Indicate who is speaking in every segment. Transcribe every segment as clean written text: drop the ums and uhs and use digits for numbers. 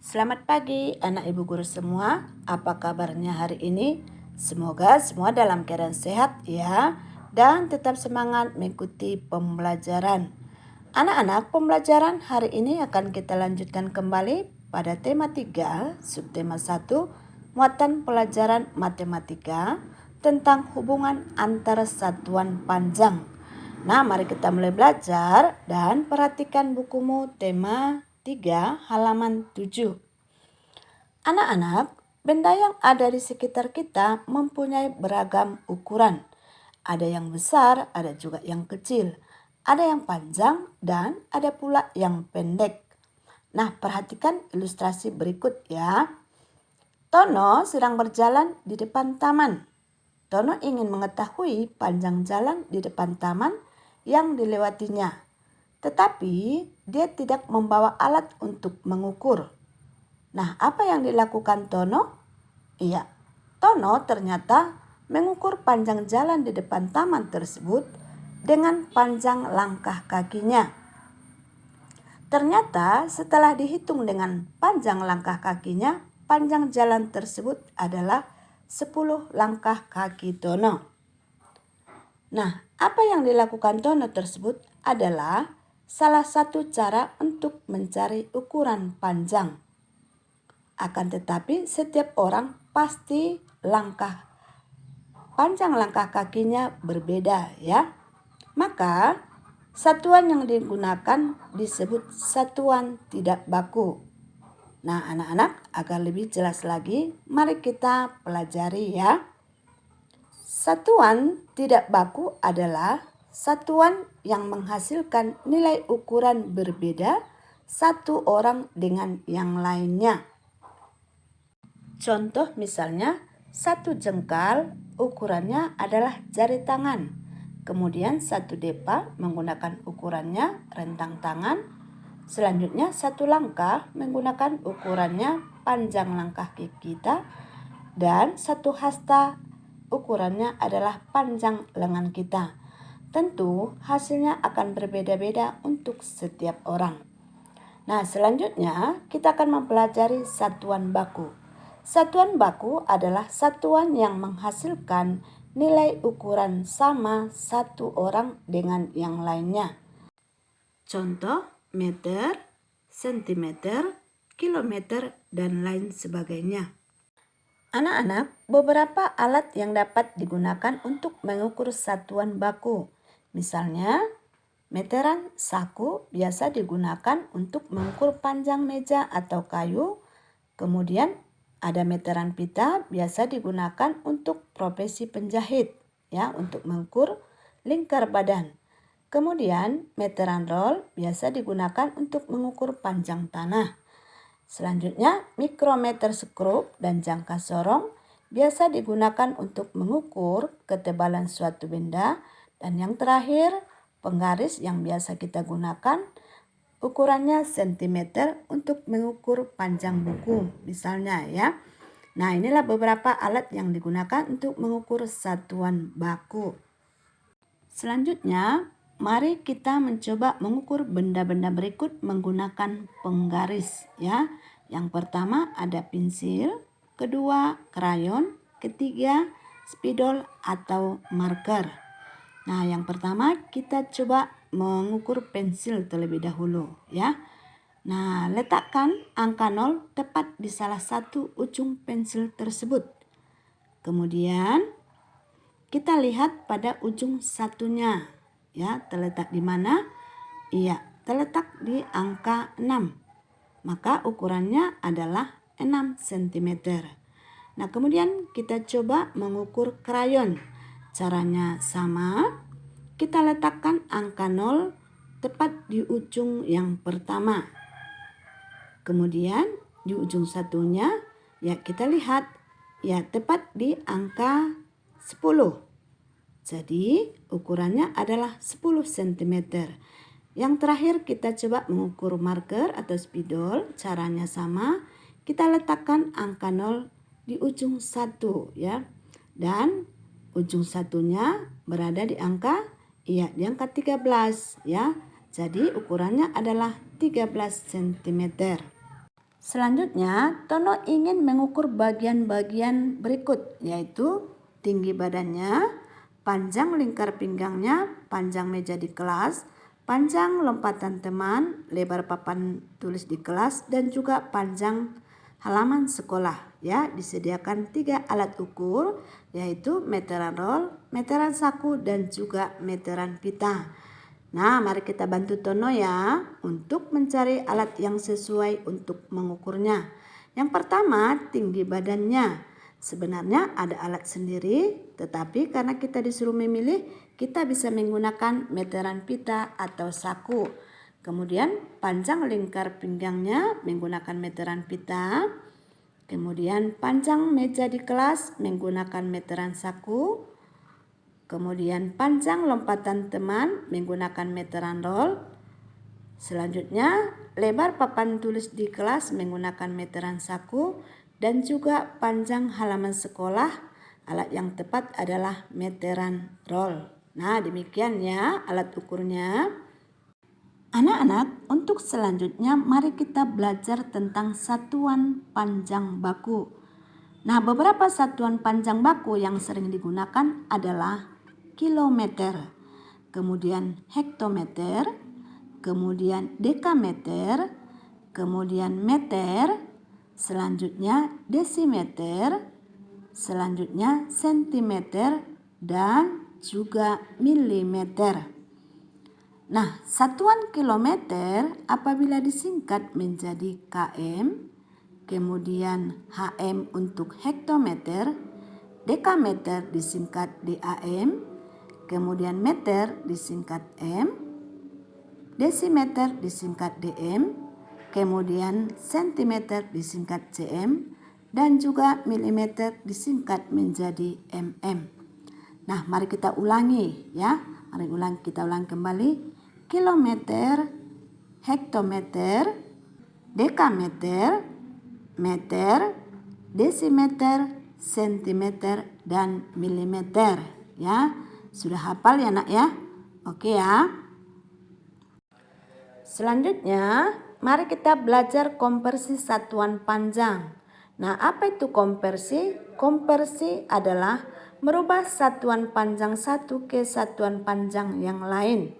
Speaker 1: Selamat pagi anak ibu guru semua. Apa kabarnya hari ini? Semoga semua dalam keadaan sehat ya, dan tetap semangat mengikuti pembelajaran. Anak-anak, pembelajaran hari ini akan kita lanjutkan kembali pada tema 3, subtema 1, muatan pelajaran matematika tentang hubungan antara satuan panjang. Nah, mari kita mulai belajar dan perhatikan bukumu tema 3 halaman 7. Anak-anak, benda yang ada di sekitar kita mempunyai beragam ukuran. Ada yang besar, ada juga yang kecil. Ada yang panjang dan ada pula yang pendek. Nah, perhatikan ilustrasi berikut ya. Tono sedang berjalan di depan taman. Tono ingin mengetahui panjang jalan di depan taman yang dilewatinya. Tetapi dia tidak membawa alat untuk mengukur. Nah, apa yang dilakukan Tono? Iya, Tono ternyata mengukur panjang jalan di depan taman tersebut dengan panjang langkah kakinya. Ternyata setelah dihitung dengan panjang langkah kakinya, panjang jalan tersebut adalah 10 langkah kaki Tono. Nah, apa yang dilakukan Tono tersebut adalah salah satu cara untuk mencari ukuran panjang. Akan tetapi setiap orang pasti panjang langkah kakinya berbeda ya. Maka satuan yang digunakan disebut satuan tidak baku. Nah, anak-anak, agar lebih jelas lagi, mari kita pelajari ya. Satuan tidak baku adalah satuan yang menghasilkan nilai ukuran berbeda satu orang dengan yang lainnya. Contoh misalnya, satu jengkal ukurannya adalah jari tangan. Kemudian satu depa menggunakan ukurannya rentang tangan. Selanjutnya satu langkah menggunakan ukurannya panjang langkah kaki kita. Dan satu hasta ukurannya adalah panjang lengan kita. Tentu hasilnya akan berbeda-beda untuk setiap orang. Nah, selanjutnya kita akan mempelajari satuan baku. Satuan baku adalah satuan yang menghasilkan nilai ukuran sama satu orang dengan yang lainnya. Contoh meter, sentimeter, kilometer, dan lain sebagainya. Anak-anak, beberapa alat yang dapat digunakan untuk mengukur satuan baku. Misalnya, meteran saku biasa digunakan untuk mengukur panjang meja atau kayu. Kemudian ada meteran pita biasa digunakan untuk profesi penjahit ya, untuk mengukur lingkar badan. Kemudian meteran roll biasa digunakan untuk mengukur panjang tanah. Selanjutnya, mikrometer skrup dan jangka sorong biasa digunakan untuk mengukur ketebalan suatu benda. Dan yang terakhir, penggaris yang biasa kita gunakan ukurannya sentimeter untuk mengukur panjang buku misalnya ya. Nah, inilah beberapa alat yang digunakan untuk mengukur satuan baku. Selanjutnya, mari kita mencoba mengukur benda-benda berikut menggunakan penggaris ya. Yang pertama ada pensil, kedua krayon, ketiga spidol atau marker. Nah, yang pertama kita coba mengukur pensil terlebih dahulu ya. Nah, letakkan angka 0 tepat di salah satu ujung pensil tersebut. Kemudian kita lihat pada ujung satunya ya, terletak di mana? Iya, terletak di angka 6. Maka ukurannya adalah 6 cm. Nah, kemudian kita coba mengukur krayon. Caranya sama. Kita letakkan angka 0 tepat di ujung yang pertama. Kemudian di ujung satunya ya kita lihat ya tepat di angka 10. Jadi ukurannya adalah 10 cm. Yang terakhir kita coba mengukur marker atau spidol. Caranya sama. Kita letakkan angka 0 di ujung 1 ya. Dan ujung satunya berada di angka di angka 13 ya. Jadi ukurannya adalah 13 cm. Selanjutnya, Tono ingin mengukur bagian-bagian berikut, yaitu tinggi badannya, panjang lingkar pinggangnya, panjang meja di kelas, panjang lompatan teman, lebar papan tulis di kelas, dan juga panjang halaman sekolah. Ya, disediakan 3 alat ukur, yaitu meteran roll, meteran saku, dan juga meteran pita. Nah, mari kita bantu Tono ya untuk mencari alat yang sesuai untuk mengukurnya. Yang pertama, tinggi badannya. Sebenarnya ada alat sendiri, tetapi karena kita disuruh memilih, kita bisa menggunakan meteran pita atau saku. Kemudian panjang lingkar pinggangnya menggunakan meteran pita. Kemudian panjang meja di kelas menggunakan meteran saku. Kemudian panjang lompatan teman menggunakan meteran roll. Selanjutnya lebar papan tulis di kelas menggunakan meteran saku. Dan juga panjang halaman sekolah, alat yang tepat adalah meteran roll. Nah, demikian ya alat ukurnya. Anak-anak, untuk selanjutnya mari kita belajar tentang satuan panjang baku. Nah, beberapa satuan panjang baku yang sering digunakan adalah kilometer, kemudian hektometer, kemudian dekameter, kemudian meter, selanjutnya desimeter, selanjutnya sentimeter, dan juga milimeter. Nah, satuan kilometer apabila disingkat menjadi km, kemudian HM untuk hektometer, dekameter disingkat DAM, kemudian meter disingkat M, desimeter disingkat DM, kemudian sentimeter disingkat cm, dan juga milimeter disingkat menjadi mm. Nah, mari kita ulangi ya. Kita ulangi kembali. Kilometer, hektometer, dekameter, meter, desimeter, sentimeter, dan milimeter ya. Sudah hafal ya nak ya? Oke ya. Selanjutnya, mari kita belajar konversi satuan panjang. Nah, apa itu konversi? Konversi adalah merubah satuan panjang satu ke satuan panjang yang lain.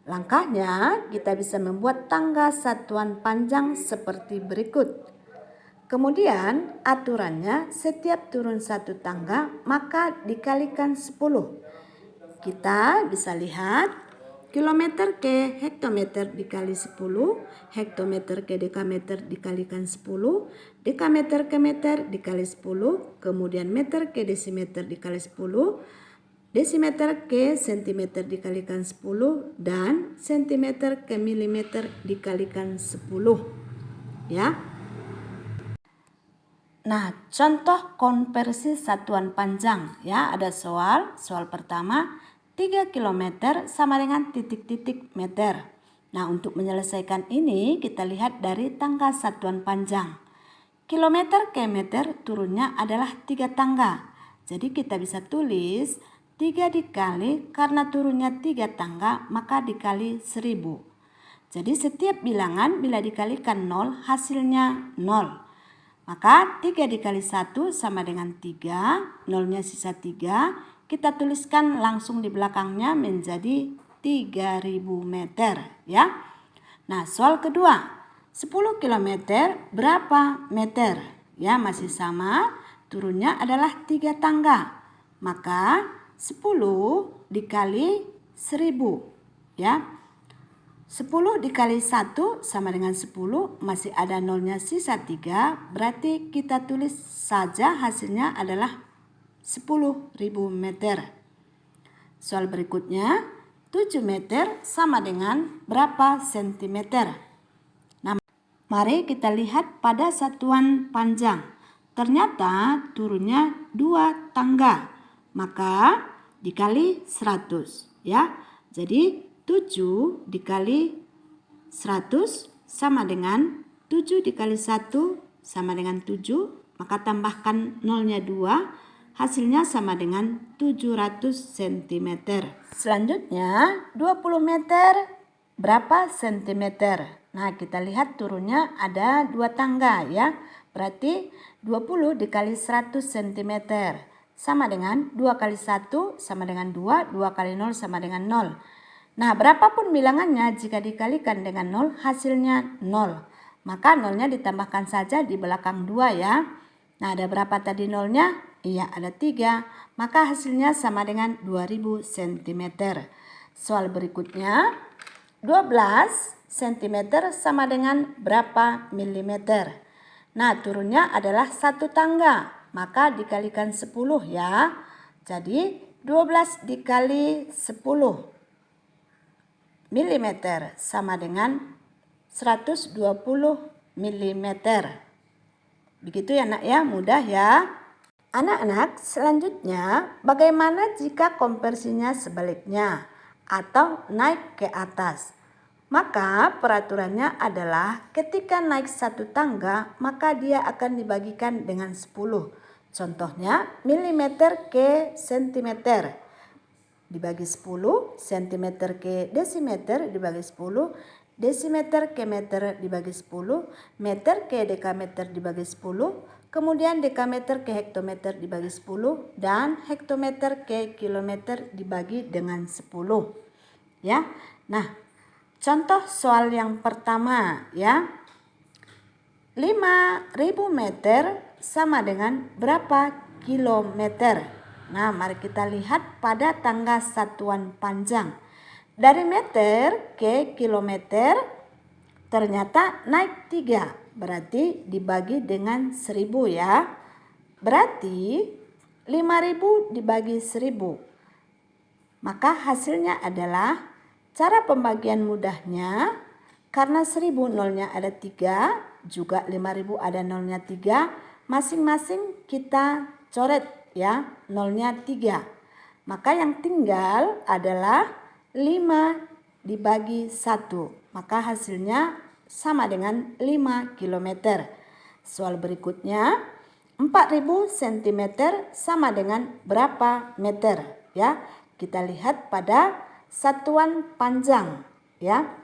Speaker 1: Langkahnya, kita bisa membuat tangga satuan panjang seperti berikut. Kemudian aturannya setiap turun satu tangga maka dikalikan 10. Kita bisa lihat kilometer ke hektometer dikali 10, hektometer ke dekameter dikalikan 10, dekameter ke meter dikali 10, kemudian meter ke desimeter dikali 10, desimeter ke sentimeter dikalikan 10, dan sentimeter ke milimeter dikalikan 10. Ya. Nah, contoh konversi satuan panjang ya, ada soal pertama 3 km sama dengan titik-titik meter. Nah, untuk menyelesaikan ini kita lihat dari tangga satuan panjang. Kilometer ke meter turunnya adalah 3 tangga. Jadi kita bisa tulis 3 dikali, karena turunnya 3 tangga maka dikali 1000. Jadi setiap bilangan bila dikalikan 0 hasilnya 0. Maka 3 dikali 1 sama dengan 3, nolnya sisa 3. Kita tuliskan langsung di belakangnya menjadi 3000 meter ya. Nah, soal kedua, 10 km berapa meter? Ya, masih sama, turunnya adalah 3 tangga. Maka 10 dikali 1000 ya. 10 dikali 1 sama dengan 10, masih ada nolnya sisa 3, berarti kita tulis saja hasilnya adalah 10.000 meter. Soal berikutnya, 7 meter sama dengan berapa sentimeter? Nah, mari kita lihat pada satuan panjang. Ternyata turunnya 2 tangga, maka dikali 100 ya. Jadi 7 dikali 100 sama dengan 7 dikali 1 sama dengan 7, maka tambahkan nolnya 2, hasilnya sama dengan 700 cm. Selanjutnya 20 meter berapa sentimeter? Nah, kita lihat turunnya ada 2 tangga ya. Berarti 20 dikali 100 cm sama dengan 2 kali 1 sama dengan 2, 2 kali 0 sama dengan 0. Nah, berapapun bilangannya jika dikalikan dengan 0 hasilnya 0. Maka nolnya ditambahkan saja di belakang 2 ya. Nah, ada berapa tadi nolnya? Iya, ada 3. Maka hasilnya sama dengan 2000 cm. Soal berikutnya, 12 cm sama dengan berapa milimeter? Nah, turunnya adalah 1 tangga. Maka dikalikan 10 ya. Jadi 12 dikali 10 milimeter sama dengan 120 milimeter. Begitu ya nak ya, mudah ya. Anak-anak, selanjutnya bagaimana jika konversinya sebaliknya atau naik ke atas? Maka peraturannya adalah ketika naik 1 tangga maka dia akan dibagikan dengan 10. Contohnya milimeter ke sentimeter dibagi 10, sentimeter ke desimeter dibagi 10, desimeter ke meter dibagi 10, meter ke dekameter dibagi 10, kemudian dekameter ke hektometer dibagi 10, dan hektometer ke kilometer dibagi dengan 10. Ya. Nah, contoh soal yang pertama ya. 5.000 meter sama dengan berapa kilometer? Nah, mari kita lihat pada tangga satuan panjang. Dari meter ke kilometer ternyata naik 3. Berarti dibagi dengan 1000 ya. Berarti 5.000 dibagi 1000. Maka hasilnya adalah cara pembagian mudahnya. Karena 1000 nolnya ada 3. Juga 5.000 ada nolnya 3. Masing-masing kita coret ya, nolnya 3. Maka yang tinggal adalah 5 dibagi 1. Maka hasilnya sama dengan 5 km. Soal berikutnya, 4.000 cm sama dengan berapa meter? Ya, kita lihat pada satuan panjang ya.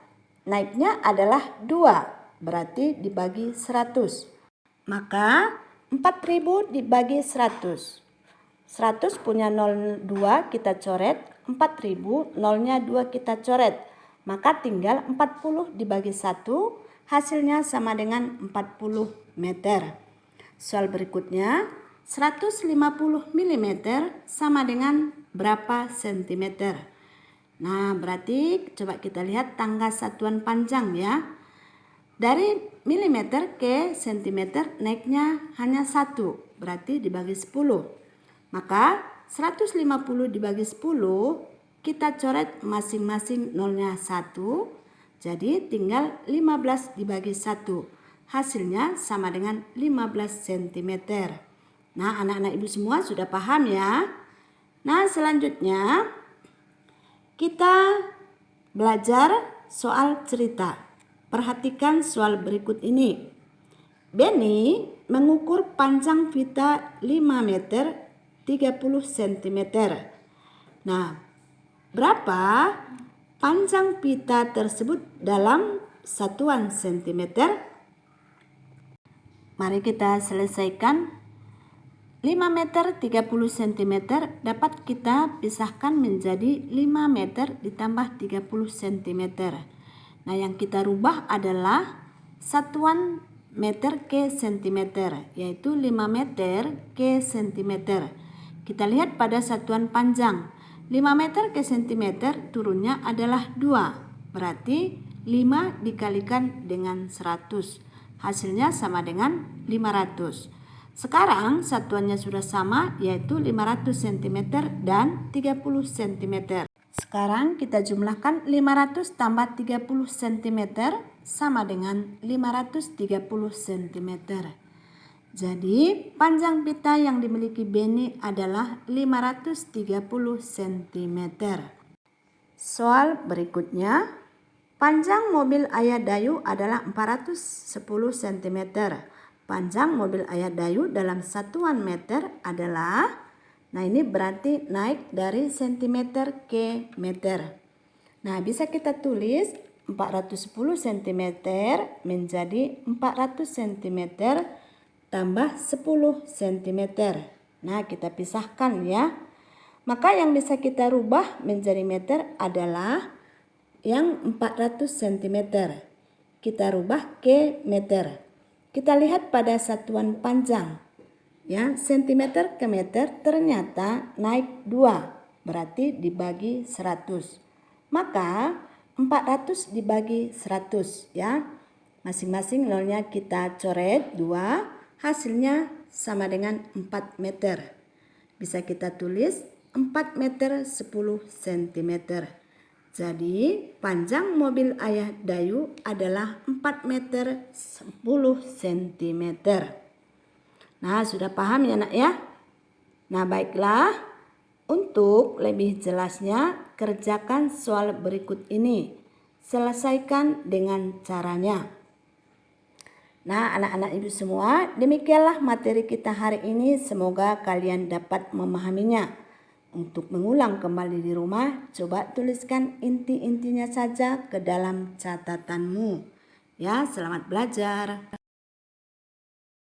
Speaker 1: Naiknya adalah 2, berarti dibagi 100. Maka 4.000 dibagi 100. 100 punya 0 2 kita coret, 4.000 nolnya 2 kita coret. Maka tinggal 40 dibagi 1, hasilnya sama dengan 40 meter. Soal berikutnya, 150 mm sama dengan berapa sentimeter? Nah, berarti coba kita lihat tangga satuan panjang ya. Dari milimeter ke sentimeter naiknya hanya 1, berarti dibagi 10. Maka 150 dibagi 10 kita coret masing-masing nolnya 1. Jadi tinggal 15 dibagi 1. Hasilnya sama dengan 15 cm. Nah, anak-anak ibu semua sudah paham ya. Nah, selanjutnya kita belajar soal cerita. Perhatikan soal berikut ini. Benny mengukur panjang Vita 5 meter 30 cm. Nah, berapa panjang pita tersebut dalam satuan sentimeter? Mari kita selesaikan. 5 meter 30 cm dapat kita pisahkan menjadi 5 meter ditambah 30 cm. Nah, yang kita rubah adalah satuan meter ke sentimeter, yaitu 5 meter ke sentimeter. Kita lihat pada satuan panjang. 5 meter ke sentimeter turunnya adalah 2. Berarti 5 dikalikan dengan 100. Hasilnya sama dengan 500. Sekarang satuannya sudah sama, yaitu 500 cm dan 30 cm. Sekarang kita jumlahkan 500 tambah 30 cm sama dengan 530 cm. Jadi panjang pita yang dimiliki Benny adalah 530 cm. Soal berikutnya, panjang mobil Ayah Dayu adalah 410 cm. Panjang mobil Ayah Dayu dalam satuan meter adalah, nah ini berarti naik dari sentimeter ke meter. Nah, bisa kita tulis 410 cm menjadi 400 cm tambah 10 cm. Nah, kita pisahkan ya. Maka yang bisa kita rubah menjadi meter adalah yang 400 cm. Kita rubah ke meter. Kita lihat pada satuan panjang. Ya, cm ke meter ternyata naik 2, berarti dibagi 100. Maka 400 dibagi 100 ya. Masing-masing nolnya kita coret 2, hasilnya sama dengan 4 meter. Bisa kita tulis 4 meter 10 cm. Jadi panjang mobil Ayah Dayu adalah 4 meter 10 cm. Nah, sudah paham ya nak ya? Nah, baiklah. Untuk lebih jelasnya, kerjakan soal berikut ini. Selesaikan dengan caranya. Nah, anak-anak ibu semua, demikianlah materi kita hari ini. Semoga kalian dapat memahaminya. Untuk mengulang kembali di rumah, coba tuliskan inti-intinya saja ke dalam catatanmu. Ya, selamat belajar.